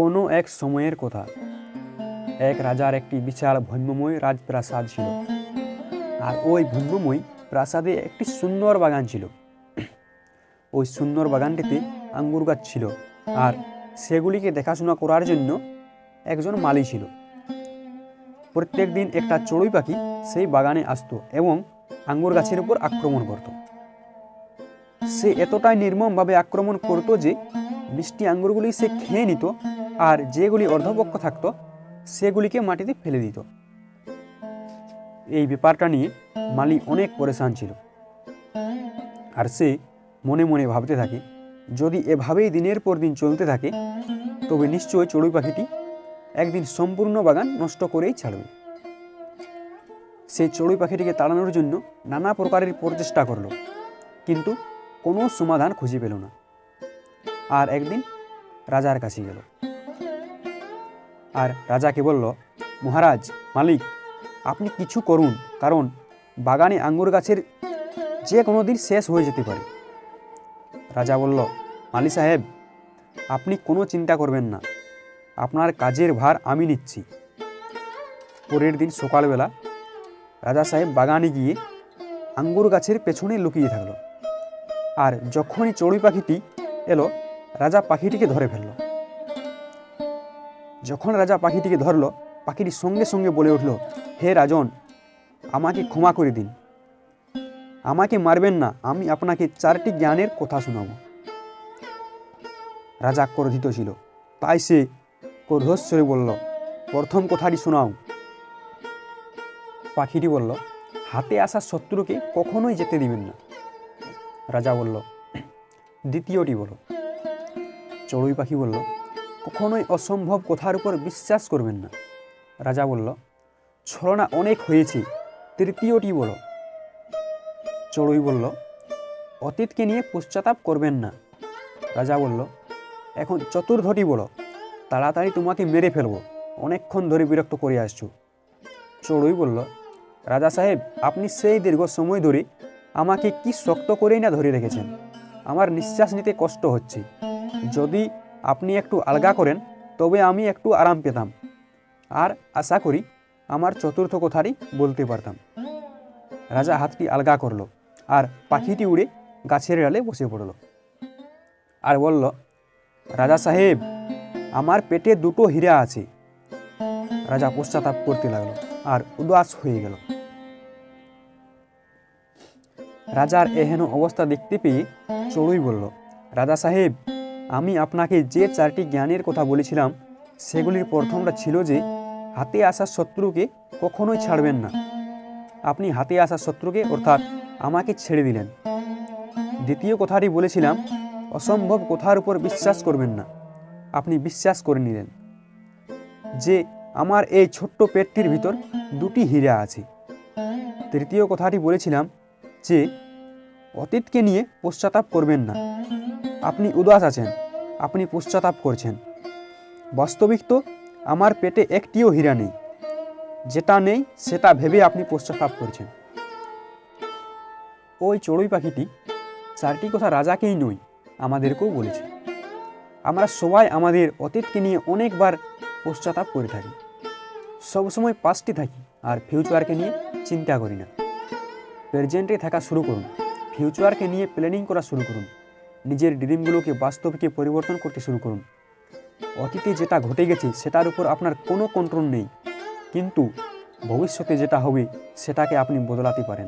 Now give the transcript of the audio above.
কোনো এক সময়ের কথা। এক রাজার একটি বিশাল ভব্যময় রাজপ্রাসাদ ছিল, আর ওই ভব্যময় প্রাসাদে একটি সুন্দর বাগান ছিল। ওই সুন্দর বাগানটিতে আঙ্গুর গাছ ছিল, আর সেগুলিকে দেখাশোনা করার জন্য একজন মালি ছিল। প্রত্যেক দিন একটা চড়ুই পাখি সেই বাগানে আসতো এবং আঙ্গুর গাছের উপর আক্রমণ করত। সে এতটাই নির্মমভাবে আক্রমণ করত যে মিষ্টি আঙ্গুরগুলি সে খেয়ে নিত, আর যেগুলি অর্ধপক্ষ থাকতো সেগুলিকে মাটিতে ফেলে দিত। এই ব্যাপারটা নিয়ে মালি অনেক পরেশান ছিল, আর সে মনে মনে ভাবতে থাকে, যদি এভাবেই দিনের পর দিন চলতে থাকে তবে নিশ্চয়ই চড়ুই পাখিটি একদিন সম্পূর্ণ বাগান নষ্ট করেই ছাড়বে। সেই চড়ুই পাখিটিকে তাড়ানোর জন্য নানা প্রকারের প্রচেষ্টা করল, কিন্তু কোনো সমাধান খুঁজে পেল না। আর একদিন রাজার কাছে গেল, আর রাজাকে বলল, মহারাজ, মালিক, আপনি কিছু করুন, কারণ বাগানে আঙ্গুর গাছের যে কোনো দিন শেষ হয়ে যেতে পারে। রাজা বলল, মালি সাহেব, আপনি কোনো চিন্তা করবেন না, আপনার কাজের ভার আমি নিচ্ছি। পরের দিন সকালবেলা রাজা সাহেব বাগানে গিয়ে আঙ্গুর গাছের পেছনে লুকিয়ে থাকলো, আর যখনই চড়ুই পাখিটি এলো রাজা পাখিটিকে ধরে ফেলল। যখন রাজা পাখিটিকে ধরল, পাখিটি সঙ্গে সঙ্গে বলে উঠল, হে রাজন, আমাকে ক্ষমা করে দিন, আমাকে মারবেন না, আমি আপনাকে 4টি জ্ঞানের কথা শোনাব। রাজা ক্রোধিত ছিল, তাই সে ক্রোধস্বরে বলল, প্রথম কথাটি শোনাও। পাখিটি বলল, হাতে আসা শত্রুকে কখনোই যেতে দিবেন না। রাজা বলল, দ্বিতীয়টি বলো। চড়ুই পাখি বলল, কখনোই অসম্ভব কথার উপর বিশ্বাস করবেন না। রাজা বলল, ছলনা অনেক হয়েছে, তৃতীয়টি বলো। চড়ুই বলল, অতীতকে নিয়ে পশ্চাতাপ করবেন না। রাজা বলল, এখন চতুর্থটি বলো, তাড়াতাড়ি তোমাকে মেরে ফেলবো, অনেকক্ষণ ধরে বিরক্ত করে আসছো। চড়ুই বলল, রাজা সাহেব, আপনি সেই দীর্ঘ সময় ধরে আমাকে কি শক্ত করেই না ধরে রেখেছেন, আমার নিঃশ্বাস নিতে কষ্ট হচ্ছে। যদি আপনি একটু আলগা করেন তবে আমি একটু আরাম পেতাম, আর আশা করি আমার চতুর্থ কথাটি বলতে পারতাম। রাজা হাতটি আলগা করলো, আর পাখিটি উড়ে গাছের ডালে বসে পড়ল, আর বলল, রাজা সাহেব, আমার পেটে 2টো হীরা আছে। রাজা পশ্চাতাপ করতে লাগলো আর উদাস হয়ে গেল। রাজার এহেন অবস্থা দেখতে পেয়ে চড়ুই বলল, রাজা সাহেব, আমি আপনাকে যে 4টি জ্ঞানের কথা বলেছিলাম সেগুলির প্রথমটা ছিল যে হাতে আসা শত্রুকে কখনোই ছাড়বেন না। আপনি হাতে আসা শত্রুকে অর্থাৎ আমাকে ছেড়ে দিলেন। দ্বিতীয় কথাটি বলেছিলাম, অসম্ভব কথার উপর বিশ্বাস করবেন না, আপনি বিশ্বাস করে নিলেন। যে আমার এই ছোট্ট পেটটির ভিতর 2টি হীরা আছে। তৃতীয় কথাটি বলেছিলাম যে অতীতকে নিয়ে পশ্চাতাপ করবেন না, আপনি উদাস আছেন, আপনি পশ্চাতাপ করছেন। বাস্তবিক তো আমার পেটে একটিও হীরা নেই, যেটা নেই সেটা ভেবে আপনি পশ্চাতাপ করছেন। ওই চড়ুই পাখিটি 4টি কথা রাজাকেই নয়, আমাদেরকেও বলেছে। আমরা সবাই আমাদের অতীতকে নিয়ে অনেকবার পশ্চাতাপ করে থাকি, সবসময় পাস্টে থাকি, আর ফিউচারকে নিয়ে চিন্তা করি না। প্রেজেন্টে থাকা শুরু করুন, ফিউচারকে নিয়ে প্ল্যানিং করা শুরু করুন, নিজের ড্রিমগুলোকে বাস্তবকে পরিবর্তন করতে শুরু করুন। অতীতে যেটা ঘটে গেছে সেটার উপর আপনার কোনো কন্ট্রোল নেই, কিন্তু ভবিষ্যতে যেটা হবে সেটাকে আপনি বদলাতে পারেন।